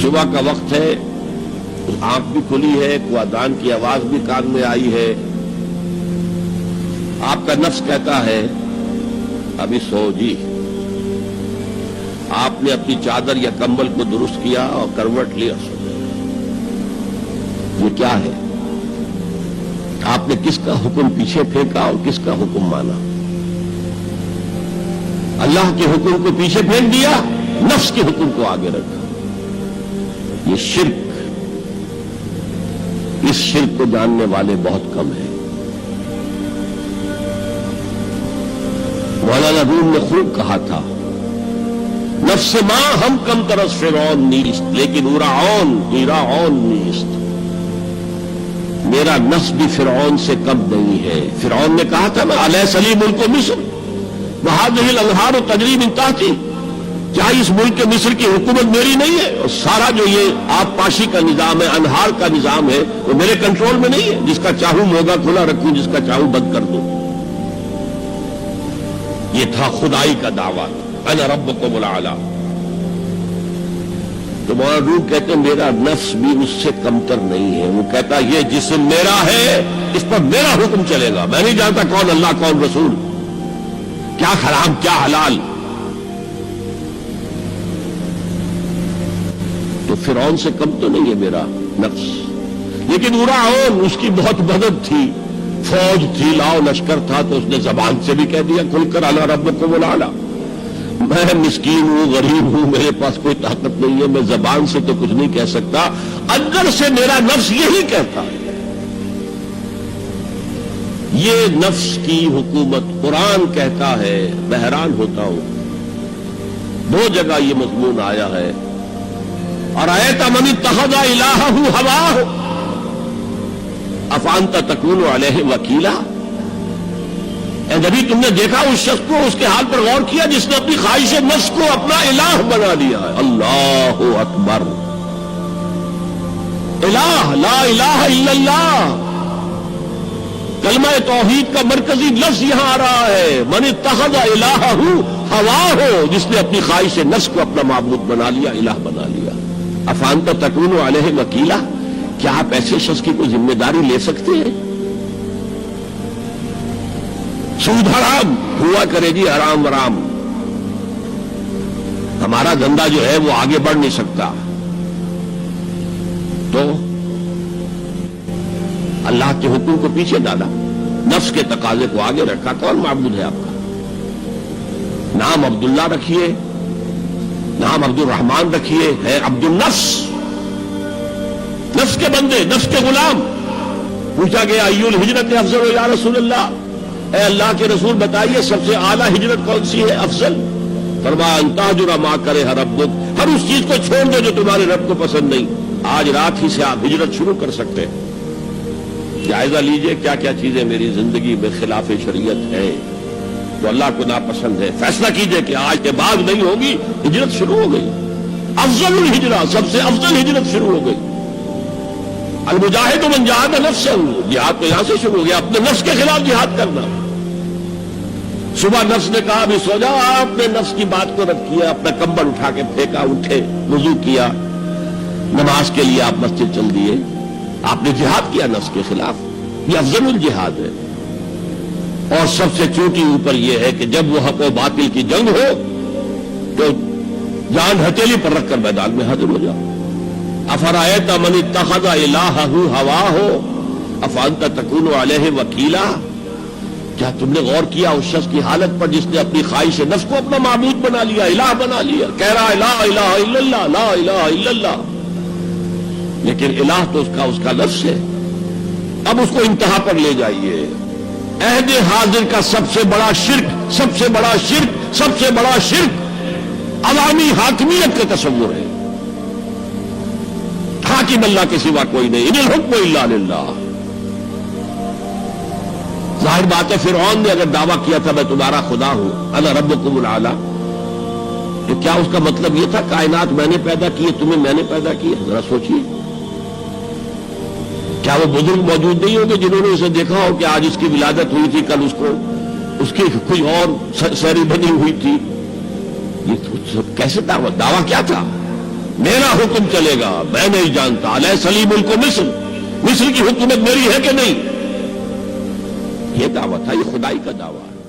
صبح کا وقت ہے، آنکھ بھی کھلی ہے، کوئی اذان کی آواز بھی کان میں آئی ہے، آپ کا نفس کہتا ہے ابھی سو جی۔ آپ نے اپنی چادر یا کمبل کو درست کیا اور کروٹ لیا، سو یہ کیا ہے؟ آپ نے کس کا حکم پیچھے پھینکا اور کس کا حکم مانا؟ اللہ کے حکم کو پیچھے پھینک دیا، نفس کے حکم کو آگے رکھا۔ یہ شرک، اس شرک کو جاننے والے بہت کم ہیں۔ مولانا روم نے خوب کہا تھا، نفس ماں ہم کم ترس فرعون نیست لیکن اورعون نیست۔ میرا نفس بھی فرعون سے کم نہیں ہے۔ فرعون نے کہا تھا نا الیس لی ملک مصر وہذہ الانہار تجری من تحتی، کیا اس ملک مصر کی حکومت میری نہیں ہے؟ اور سارا جو یہ آب پاشی کا نظام ہے، انہار کا نظام ہے، وہ میرے کنٹرول میں نہیں ہے؟ جس کا چاہوں موگا کھلا رکھوں، جس کا چاہوں بند کر دوں۔ یہ تھا خدائی کا دعویٰ، انا ربکم الاعلی۔ تو مولانا روم کہتے ہیں میرا نفس بھی اس سے کمتر نہیں ہے۔ وہ کہتا یہ جسم میرا ہے، اس پر میرا حکم چلے گا، میں نہیں جانتا کون اللہ کون رسول، کیا حرام کیا حلال۔ تو فرعون سے کم تو نہیں ہے میرا نفس، لیکن اورعون اس کی بہت مدد تھی، فوج تھی، لاؤ لشکر تھا، تو اس نے زبان سے بھی کہہ دیا کھل کر انا ربکم الاعلی۔ میں مسکین ہوں، غریب ہوں، میرے پاس کوئی طاقت نہیں ہے، میں زبان سے تو کچھ نہیں کہہ سکتا، اندر سے میرا نفس یہی کہتا ہے۔ یہ نفس کی حکومت قرآن کہتا ہے، میں حیران ہوتا ہوں، دو جگہ یہ مضمون آیا ہے، ارأیت من اتخذ الہہ ہواہ افانت تکون علیہ وکیلا۔ اے نبی تم نے دیکھا اس شخص کو، اس کے حال پر غور کیا جس نے اپنی خواہش نفس کو اپنا الہ بنا لیا ہے۔ اللہ اکبر، الہ لا الہ الا اللہ، کلمہ توحید کا مرکزی لفظ یہاں آ رہا ہے، من اتخذ الہہ ہواہ، جس نے اپنی خواہش نفس کو اپنا معبود بنا لیا، الہ بنا لیا۔ افانت تکون علیہ وکیلا، کیا آپ ایسے شخص کی کوئی ذمہ داری لے سکتے ہیں؟ سود حرام ہوا کرے جی، حرام ورام، ہمارا دھندا جو ہے وہ آگے بڑھ نہیں سکتا، تو اللہ کے حکم کو پیچھے ڈالا، نفس کے تقاضے کو آگے رکھا۔ کون معبود ہے آپ کا؟ نام عبداللہ رکھیے، نام عبد الرحمان رکھیے، ہے عبد النفس، نفس کے بندے، نفس کے غلام۔ پوچھا گیا ایو الہجرت افضل یا رسول اللہ، اے اللہ کے رسول بتائیے سب سے اعلیٰ ہجرت کون سی ہے، افضل؟ فرمایا ان تہجر ما کرہ ربک، ہر اس چیز کو چھوڑ دو جو تمہارے رب کو پسند نہیں۔ آج رات ہی سے آپ ہجرت شروع کر سکتے ہیں۔ جائزہ لیجئے کیا کیا چیزیں میری زندگی میں خلاف شریعت ہے، تو اللہ کو ناپسند ہے، فیصلہ کیجئے کہ آج کے بعد نہیں ہوگی، ہجرت شروع ہو گئی۔ افضل الہجرہ، سب سے افضل ہجرت شروع ہو گئی۔ المجاہد من جاہد نفسہ، جہاد تو یہاں سے شروع ہو گیا، اپنے نفس کے خلاف جہاد کرنا۔ صبح نفس نے کہا ابھی سو جاؤ، آپ نے نفس کی بات کو رد کیا، اپنا کمبل اٹھا کے پھینکا، اٹھے، وضو کیا، نماز کے لیے آپ مسجد چل دیے، آپ نے جہاد کیا نفس کے خلاف۔ یہ افضل الجہاد ہے۔ اور سب سے چوٹی اوپر یہ ہے کہ جب وہ حق و باطل کی جنگ ہو تو جان ہتھیلی پر رکھ کر میدان میں حاضر ہو جاؤ۔ افرأیت من اتخذ الہہ ہواہ افانت تکون علیہ وکیلا، کیا تم نے غور کیا اس شخص کی حالت پر جس نے اپنی خواہش نفس کو اپنا معبود بنا لیا، الہ بنا لیا، کہہ رہا ہے لا الہ الا اللہ، لا الہ الا اللہ، لیکن الہ تو اس کا لفظ ہے۔ اب اس کو انتہا پر لے جائیے۔ عہد حاضر کا سب سے بڑا شرک، سب سے بڑا شرک، سب سے بڑا شرک عوامی حاکمیت کا تصور ہے۔ حاکم اللہ کے سوا کوئی نہیں، ان الحکم الا للہ۔ ظاہر بات ہے فرعون نے اگر دعویٰ کیا تھا میں تمہارا خدا ہوں، انا ربکم الاعلی، تو کیا اس کا مطلب یہ تھا کائنات میں نے پیدا کی ہے، تمہیں میں نے پیدا کیا؟ ذرا سوچیے، کیا وہ بزرگ موجود نہیں ہوں گے جنہوں نے اسے دیکھا ہو کہ آج اس کی ولادت ہوئی تھی، کل اس کی کوئی اور سیری بنی ہوئی تھی؟ یہ کیسے دعویٰ کیا تھا؟ میرا حکم چلے گا، میں نہیں جانتا۔ الیس لی ملک مصر، مصر کی حکومت میری ہے کہ نہیں؟ یہ دعویٰ تھا، یہ خدائی کا دعویٰ ہے۔